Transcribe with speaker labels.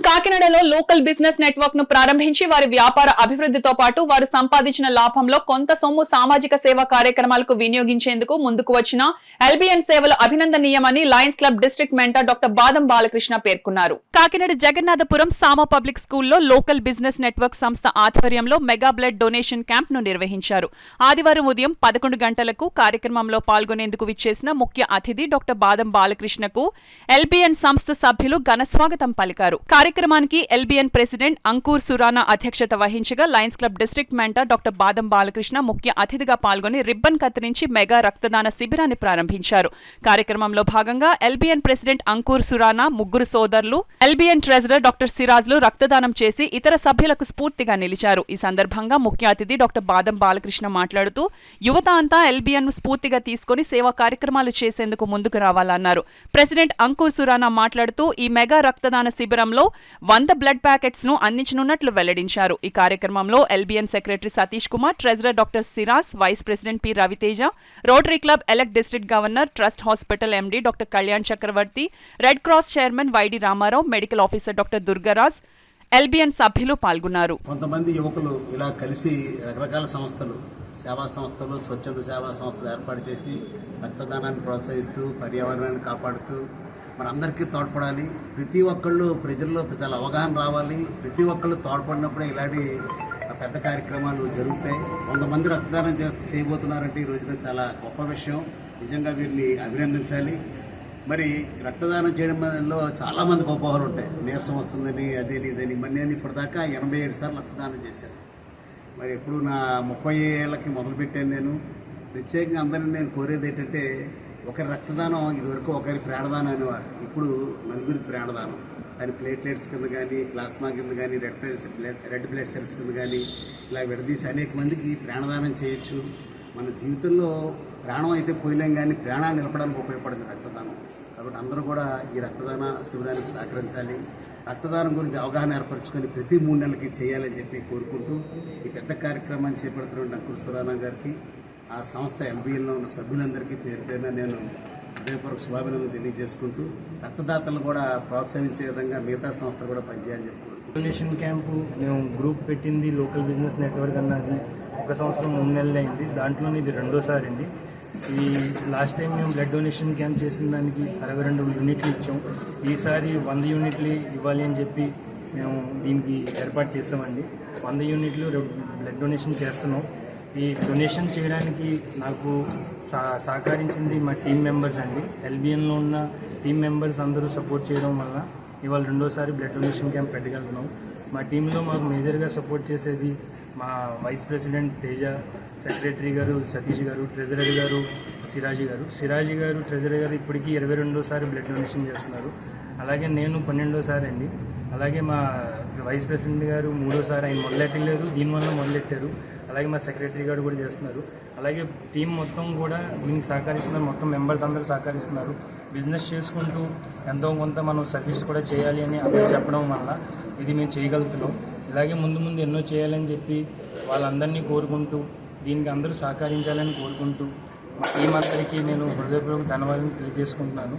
Speaker 1: కాకినాడలో local business network ను ప్రారంభించి వారి వ్యాపార అభివృద్ధితో పాటు వారు సంపాదించిన లాభంలో కొంత సొమ్ము సామాజిక సేవా కార్యక్రమాలకు వినియోగించేందుకు ముందుకు వచ్చిన ఎల్బిఎన్ సేవలు అభినందనీయమని Lions club district mentor doctor బాదం బాలకృష్ణ పేర్కొన్నారు. కాకినాడ జగన్నాథపురం సామ పబ్లిక్ స్కూల్లో లోకల్ బిజినెస్ నెట్వర్క్ సంస్థ ఆధ్వర్యంలో మెగా బ్లడ్ డొనేషన్ క్యాంప్ ను నిర్వహించారు. ఆదివారం ఉదయం 11 గంటలకు కార్యక్రమంలో పాల్గొనేందుకు విచ్చేసిన ముఖ్య అతిథి డాక్టర్ బాదం బాలకృష్ణకు ఎల్బిఎన్ సంస్థ సభ్యులు ఘన స్వాగతం పలికారు. కార్యక్రమానికి ఎల్బిఎన్ ప్రెసిడెంట్ అంకూర్ సురానా అధ్యక్షత వహించగా Lions club district mentor doctor బాదం బాలకృష్ణ ముఖ్య అతిథిగా పాల్గొని రిబ్బన్ కత్తిరించి మెగా రక్తదాన శిబిరాన్ని ప్రారంభించారు. కార్యక్రమంలో భాగంగా ఎల్బిఎన్ ప్రెసిడెంట్ అంకూర్ సురానా, ముగ్గురు సోదరులు, ఎల్బిఎన్ ట్రెజరర్ డాక్టర్ సిరాజ్లు రక్తదానం చేసి ఇతర సభ్యులకు స్ఫూర్తిగా నిలిచారు. ఈ సందర్భంగా ముఖ్య అతిథి డాక్టర్ బాదం బాలకృష్ణ మాట్లాడుతూ యువత అంతా ఎల్బిఎన్ స్ఫూర్తిగా తీసుకుని సేవా కార్యక్రమాలు చేసేందుకు ముందుకు రావాలన్నారు. ప్రెసిడెంట్ అంకూర్ సురానా మాట్లాడుతూ ఈ మెగా రక్తదాన శిబిరంలో 100 బ్లడ్ ప్యాకెట్స్ ను అందించనున్నట్లు వెల్లడించారు. ఈ కార్యక్రమంలో LBN secretary Satish Kumar, treasurer doctor Siraj, vice president P Raviteja, rotary club elect district governor, trust hospital MD doctor Kalyan Chakravarthi, red cross chairman YD Ramarao, medical officer doctor Durgaraj, LBN సభ్యులు పాల్గొన్నారు.
Speaker 2: కొంతమంది యువకులు ఇలా కలిసి రకరకాల సంస్థలు, సేవా సంస్థలు, స్వచ్ఛంద సేవా సంస్థలు ఏర్పాటు చేసి రక్తదానాన్ని ప్రోత్సహిస్తూ పర్యావరణాన్ని కాపాడుతూ మనందరికీ తోడ్పడాలి. ప్రతి ఒక్కళ్ళు ప్రజల్లో చాలా అవగాహన రావాలి. ప్రతి ఒక్కళ్ళు తోడ్పడినప్పుడే ఇలాంటి పెద్ద కార్యక్రమాలు జరుగుతాయి. 100 మంది రక్తదానం చేయబోతున్నారంటే ఈ రోజున చాలా గొప్ప విషయం. నిజంగా వీరిని అభినందించాలి. మరి రక్తదానం చేయడంలో చాలామందికి ఉపహాలు ఉంటాయి. నీరసం వస్తుందని, అదేని ఇదని. మరి నేను ఇప్పటిదాకా 87 సార్లు రక్తదానం చేశాను. మరి ఎప్పుడు నా 30 ఏళ్ళకి మొదలుపెట్టాను. నేను ప్రత్యేకంగా అందరినీ నేను కోరేది ఏంటంటే, ఒకరి రక్తదానం ఇదివరకు ఒకరి ప్రాణదానం అనేవారు. ఇప్పుడు నలుగురికి ప్రాణదానం. దాని ప్లేట్లెట్స్ కింద కానీ, ప్లాస్మా కింద కానీ, రెడ్ బ్లడ్ సెల్స్ కింద కానీ ఇలా విడదీసి అనేక మందికి ప్రాణదానం చేయొచ్చు. మన జీవితంలో ప్రాణం అయితే పోయలేం కానీ ప్రాణాలు నిలపడానికి ఉపయోగపడుతుంది రక్తదానం. కాబట్టి అందరూ కూడా ఈ రక్తదాన శిబిరానికి సహకరించాలి. రక్తదానం గురించి అవగాహన ఏర్పరచుకొని ప్రతి 3 నెలలకి చేయాలని చెప్పి కోరుకుంటూ ఈ పెద్ద కార్యక్రమాన్ని చేపడుతున్న అంకుర్ సురానా గారికి, ఆ సంస్థ ఎల్బిఎన్లో ఉన్న సభ్యులందరికీ పేరు పేరున నేను హృదయపూర్వక శుభాభినందనలు తెలియజేసుకుంటూ రక్తదాతలను కూడా ప్రోత్సహించే విధంగా మిగతా సంస్థలు కూడా పనిచేయాలని చెప్పి
Speaker 3: డొనేషన్ క్యాంపు మేము గ్రూప్ పెట్టింది లోకల్ బిజినెస్ నెట్వర్క్ అన్నది 1 సంవత్సరం 3 నెలలు అయింది. దాంట్లో ఇది 2వ అండి. ఈ లాస్ట్ టైం మేము బ్లడ్ డొనేషన్ క్యాంప్ చేసిన దానికి 62 యూనిట్లు ఇచ్చాం. ఈసారి 100 యూనిట్లు ఇవ్వాలి అని చెప్పి మేము దీనికి ఏర్పాటు చేస్తామండి. 100 యూనిట్లు బ్లడ్ డొనేషన్ చేస్తున్నాం. ఈ డొనేషన్ చేయడానికి నాకు సహకరించింది మా టీం మెంబర్స్ అండి. ఎల్బిఎన్లో ఉన్న టీం మెంబర్స్ అందరూ సపోర్ట్ చేయడం వల్ల ఇవాళ 2వ బ్లడ్ డొనేషన్ క్యాంప్ పెట్టగలుగుతున్నాం. మా టీంలో మాకు మేజర్గా సపోర్ట్ చేసేది మా వైస్ ప్రెసిడెంట్ తేజ, సెక్రటరీ గారు సతీష్ గారు, ట్రెజరర్ గారు సిరాజీ గారు ట్రెజరర్ గారు ఇప్పటికీ 22వ బ్లడ్ డొనేషన్ చేస్తున్నారు. అలాగే నేను 12వ అండి. అలాగే మా వైస్ ప్రెసిడెంట్ గారు 3వ ఆయన మొదలెట్టలేదు, దీనివల్ల మొదలెట్టారు. అలాగే మా సెక్రటరీ గారు కూడా చేస్తున్నారు. అలాగే టీం మొత్తం కూడా దీనికి సహకరిస్తున్నారు. మొత్తం మెంబర్స్ అందరూ సహకరిస్తున్నారు. బిజినెస్ చేసుకుంటూ ఎంతో కొంత మనం సర్వీస్ కూడా చేయాలి అని అందరూ చెప్పడం వల్ల ఇది మేము చేయగలుగుతున్నాం. ఇలాగే ముందు ముందు ఎన్నో చేయాలని చెప్పి వాళ్ళందరినీ కోరుకుంటూ దీనికి అందరూ సహకరించాలని కోరుకుంటూ మా టీం అందరికీ నేను హృదయపూర్వక ధన్యవాదాలు తెలియజేసుకుంటున్నాను.